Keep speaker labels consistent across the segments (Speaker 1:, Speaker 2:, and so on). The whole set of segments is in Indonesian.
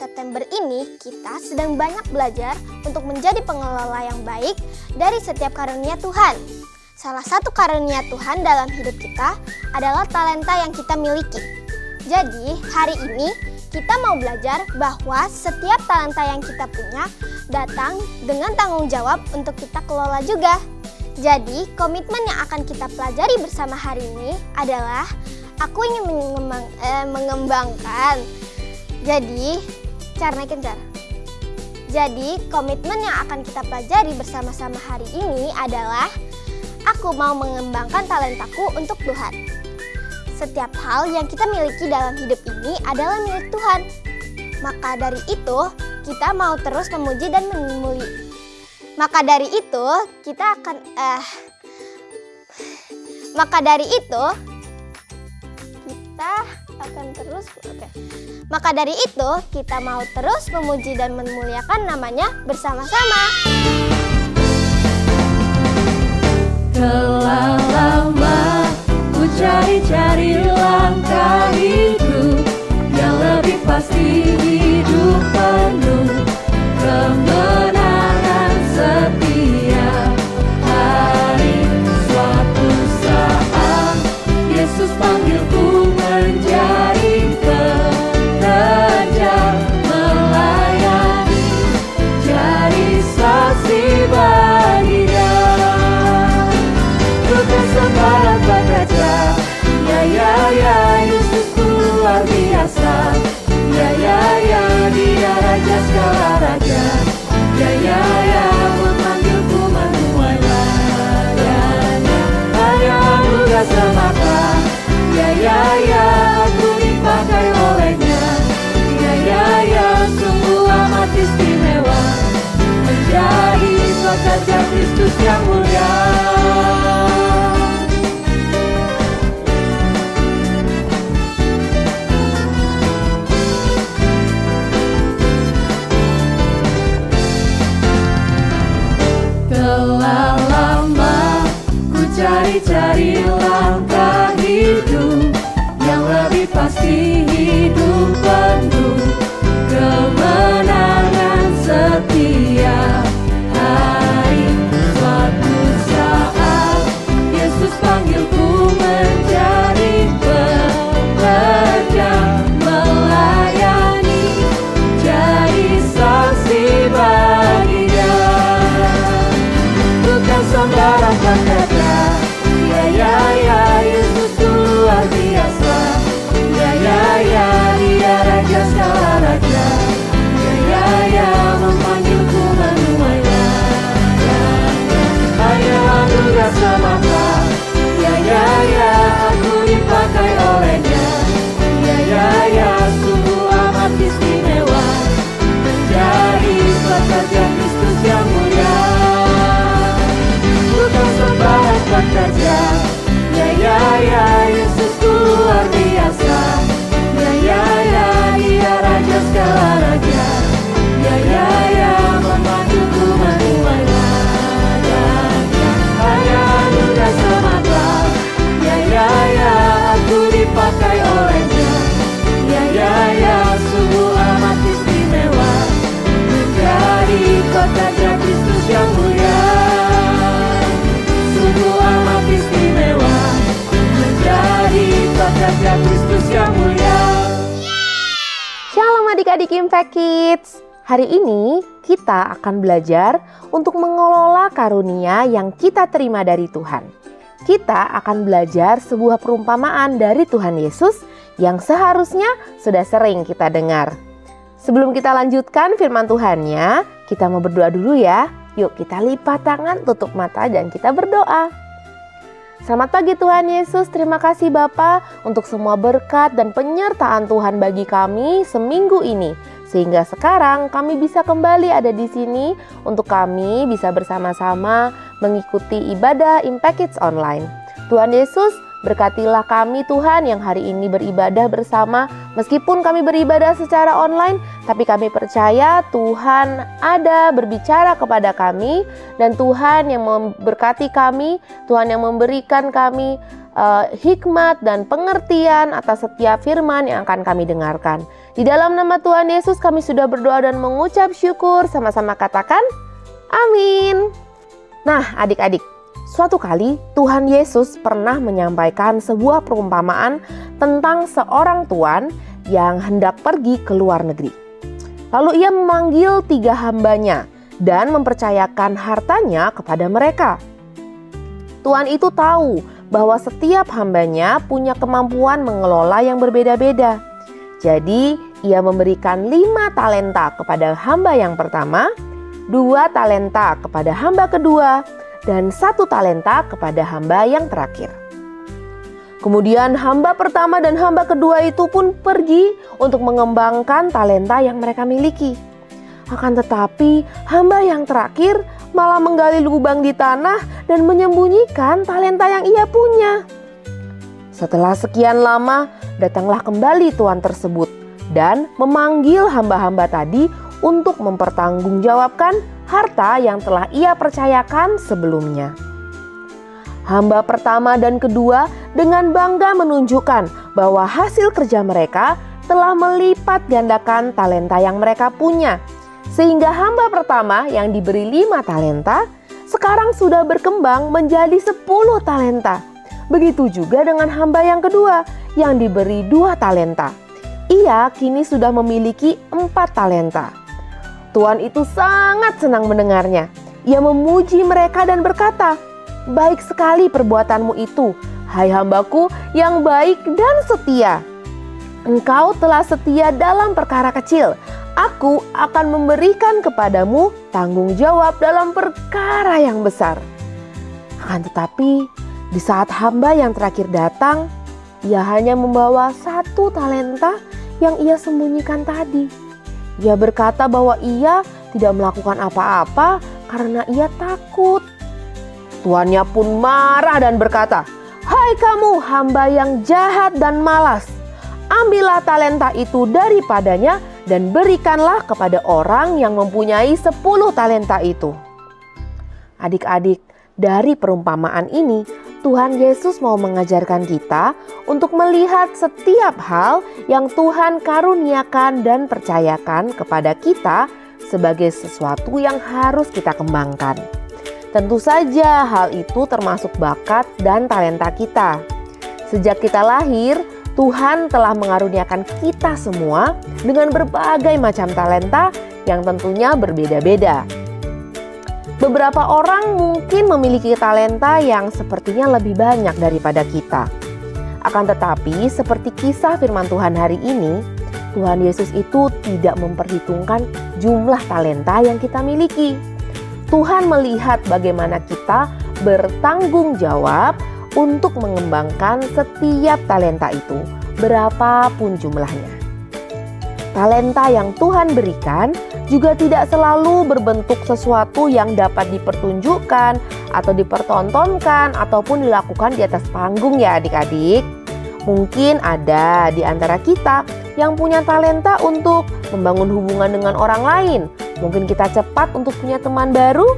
Speaker 1: September ini kita sedang banyak belajar untuk menjadi pengelola yang baik dari setiap karunia Tuhan. Salah satu karunia Tuhan dalam hidup kita adalah talenta yang kita miliki. Jadi hari ini kita mau belajar bahwa setiap talenta yang kita punya datang dengan tanggung jawab untuk kita kelola juga. Jadi komitmen yang akan kita pelajari bersama hari ini adalah aku ingin mengembangkan. Jadi komitmen yang akan kita pelajari bersama-sama hari ini adalah aku mau mengembangkan talentaku untuk Tuhan. Setiap hal yang kita miliki dalam hidup ini adalah milik Tuhan. Maka dari itu, kita mau terus memuji dan memuliakan. Maka dari itu, kita mau terus memuji dan memuliakan namanya bersama-sama.
Speaker 2: Telah lama ku cari-cari langkah hidup yang lebih pasti, hidup penuh kemenangan setiap hari. Suatu saat Yesus panggilku menjadi pekerja melayani, jadi saksi baginya. Bukan sembarang pekerja, ya Yesusku luar biasa. Ya dia raja segala raja. Ya memanggilku menuai ladangnya. Hanya anugerah semata. Ya aku dipakai olehnya. Ya sungguh amat istimewa menjadi pekerja Kristus yang mulia. Telah lama ku cari-cari langkah hidup yang lebih pasti, hidup penuh kemenangan setiap hari. Suatu saat Yesus panggilku menjadi pekerja melayani, jadi saksi baginya. Bukan sembarang pekerja, ya Yesus luar biasa. Ya dia raja segala raja. Ya memanggilku menuai ladangnya. Hanya anugerah semata. Ya aku dipakai olehnya. Ya sungguh amat istimewa menjadi pekerja Kristus yang mulia. Bukan sembarang pekerja, ya Yesusku luar biasa. Ya dia raja segala raja. Ya memanggilku menuai ladangnya. Hanya anugerah semata. Ya aku dipakai olehnya. Ya sungguh amat istimewa menjadi pekerja Kristus yang mulia. Sungguh amat istimewa menjadi pekerja Kristus yang mulia.
Speaker 3: Shalom adik-adik Impact Kids. Hari ini kita akan belajar untuk mengelola karunia yang kita terima dari Tuhan. Kita akan belajar sebuah perumpamaan dari Tuhan Yesus yang seharusnya sudah sering kita dengar. Sebelum kita lanjutkan firman Tuhannya, kita mau berdoa dulu ya. Yuk kita lipat tangan, tutup mata dan kita berdoa. Selamat pagi Tuhan Yesus, terima kasih Bapa untuk semua berkat dan penyertaan Tuhan bagi kami seminggu ini. Sehingga sekarang kami bisa kembali ada di sini untuk kami bisa bersama-sama mengikuti ibadah Impact Kids Online. Tuhan Yesus, berkatilah kami Tuhan yang hari ini beribadah bersama. Meskipun kami beribadah secara online, tapi kami percaya Tuhan ada berbicara kepada kami. Dan Tuhan yang memberkati kami, Tuhan yang memberikan kami hikmat dan pengertian atas setiap firman yang akan kami dengarkan. Di dalam nama Tuhan Yesus kami sudah berdoa dan mengucap syukur. Sama-sama katakan amin. Nah adik-adik, suatu kali Tuhan Yesus pernah menyampaikan sebuah perumpamaan tentang seorang tuan yang hendak pergi ke luar negeri. Lalu ia memanggil 3 hambanya dan mempercayakan hartanya kepada mereka. Tuan itu tahu bahwa setiap hambanya punya kemampuan mengelola yang berbeda-beda. Jadi ia memberikan 5 talenta kepada hamba yang pertama, 2 talenta kepada hamba kedua, dan 1 talenta kepada hamba yang terakhir. Kemudian hamba pertama dan hamba kedua itu pun pergi untuk mengembangkan talenta yang mereka miliki. Akan tetapi hamba yang terakhir malah menggali lubang di tanah dan menyembunyikan talenta yang ia punya. Setelah sekian lama, datanglah kembali tuan tersebut dan memanggil hamba-hamba tadi untuk mempertanggungjawabkan harta yang telah ia percayakan sebelumnya. Hamba pertama dan kedua dengan bangga menunjukkan bahwa hasil kerja mereka telah melipat gandakan talenta yang mereka punya. Sehingga hamba pertama yang diberi 5 talenta sekarang sudah berkembang menjadi 10 talenta. Begitu juga dengan hamba yang kedua yang diberi 2 talenta. Ia kini sudah memiliki 4 talenta. Tuan itu sangat senang mendengarnya. Ia memuji mereka dan berkata, "Baik sekali perbuatanmu itu, hai hambaku yang baik dan setia. Engkau telah setia dalam perkara kecil. Aku akan memberikan kepadamu tanggung jawab dalam perkara yang besar." Akan tetapi, di saat hamba yang terakhir datang, ia hanya membawa 1 talenta yang ia sembunyikan tadi. Ia berkata bahwa ia tidak melakukan apa-apa karena ia takut. Tuannya pun marah dan berkata, "Hai kamu hamba yang jahat dan malas, ambillah talenta itu daripadanya dan berikanlah kepada orang yang mempunyai 10 talenta itu." Adik-adik, dari perumpamaan ini Tuhan Yesus mau mengajarkan kita untuk melihat setiap hal yang Tuhan karuniakan dan percayakan kepada kita sebagai sesuatu yang harus kita kembangkan. Tentu saja hal itu termasuk bakat dan talenta kita. Sejak kita lahir, Tuhan telah mengaruniakan kita semua dengan berbagai macam talenta yang tentunya berbeda-beda. Beberapa orang mungkin memiliki talenta yang sepertinya lebih banyak daripada kita. Akan tetapi, seperti kisah firman Tuhan hari ini, Tuhan Yesus itu tidak memperhitungkan jumlah talenta yang kita miliki. Tuhan melihat bagaimana kita bertanggung jawab untuk mengembangkan setiap talenta itu, berapapun jumlahnya. Talenta yang Tuhan berikan juga tidak selalu berbentuk sesuatu yang dapat dipertunjukkan atau dipertontonkan ataupun dilakukan di atas panggung ya adik-adik. Mungkin ada di antara kita yang punya talenta untuk membangun hubungan dengan orang lain. Mungkin kita cepat untuk punya teman baru.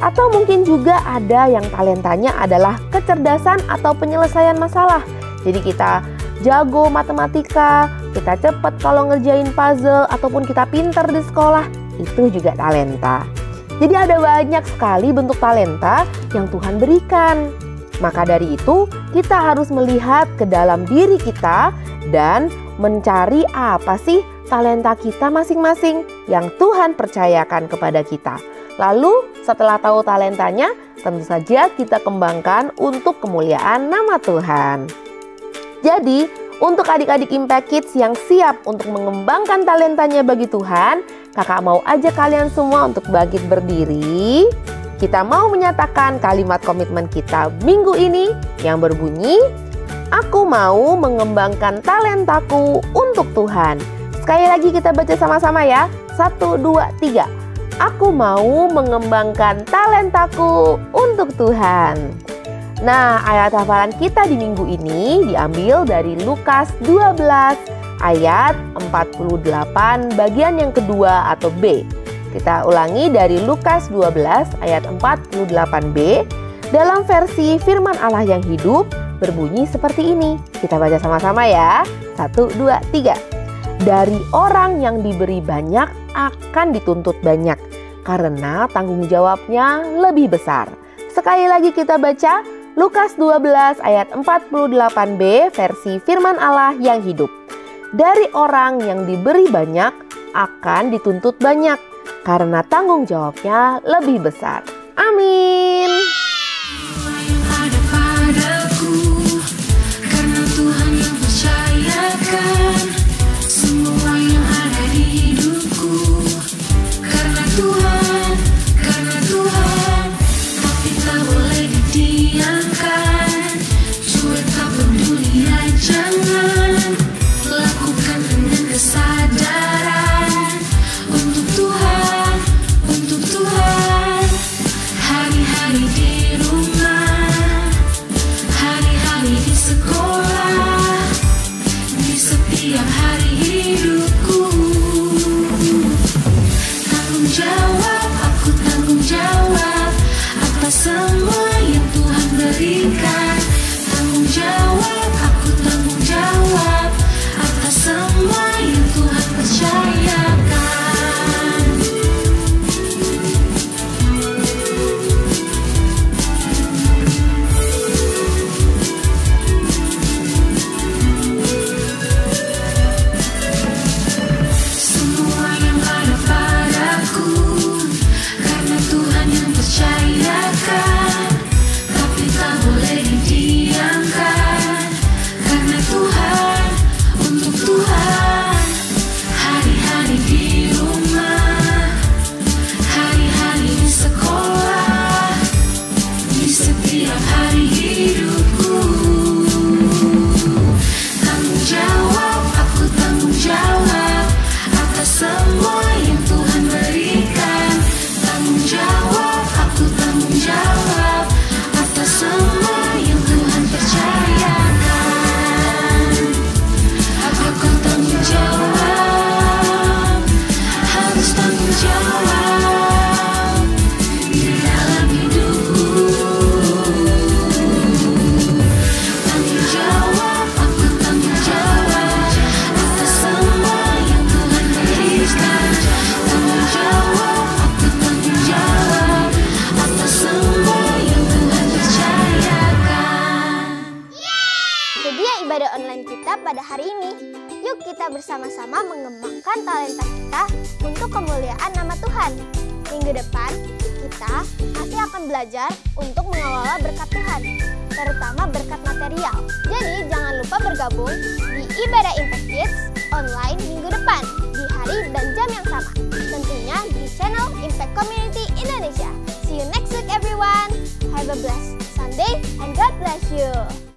Speaker 3: Atau mungkin juga ada yang talentanya adalah kecerdasan atau penyelesaian masalah. Jadi kita jago matematika, kita cepat kalau ngerjain puzzle, ataupun kita pintar di sekolah, itu juga talenta. Jadi ada banyak sekali bentuk talenta yang Tuhan berikan. Maka dari itu kita harus melihat ke dalam diri kita dan mencari apa sih talenta kita masing-masing yang Tuhan percayakan kepada kita. Lalu setelah tahu talentanya, tentu saja kita kembangkan untuk kemuliaan nama Tuhan. Jadi, untuk adik-adik Impact Kids yang siap untuk mengembangkan talentanya bagi Tuhan, kakak mau ajak kalian semua untuk bangkit berdiri. Kita mau menyatakan kalimat komitmen kita minggu ini yang berbunyi, "Aku mau mengembangkan talentaku untuk Tuhan." Sekali lagi kita baca sama-sama ya. 1, 2, 3. Aku mau mengembangkan talentaku untuk Tuhan. Nah, ayat hafalan kita di minggu ini diambil dari Lukas 12 ayat 48 bagian yang kedua atau B. Kita ulangi dari Lukas 12 ayat 48b. Dalam versi firman Allah yang hidup berbunyi seperti ini. Kita baca sama-sama ya. 1, 2, 3. Dari orang yang diberi banyak akan dituntut banyak, karena tanggung jawabnya lebih besar. Sekali lagi kita baca Lukas 12 ayat 48b versi Firman Allah yang hidup. Dari orang yang diberi banyak akan dituntut banyak, karena tanggung jawabnya lebih besar. Amin.
Speaker 1: Ibadah online kita pada hari ini. Yuk kita bersama-sama mengembangkan talenta kita untuk kemuliaan nama Tuhan. Minggu depan kita masih akan belajar untuk mengelola berkat Tuhan, terutama berkat material. Jadi jangan lupa bergabung di Ibadah Impact Kids online minggu depan di hari dan jam yang sama. Tentunya di channel Impact Community Indonesia. See you next week everyone. Have a blessed Sunday and God bless you.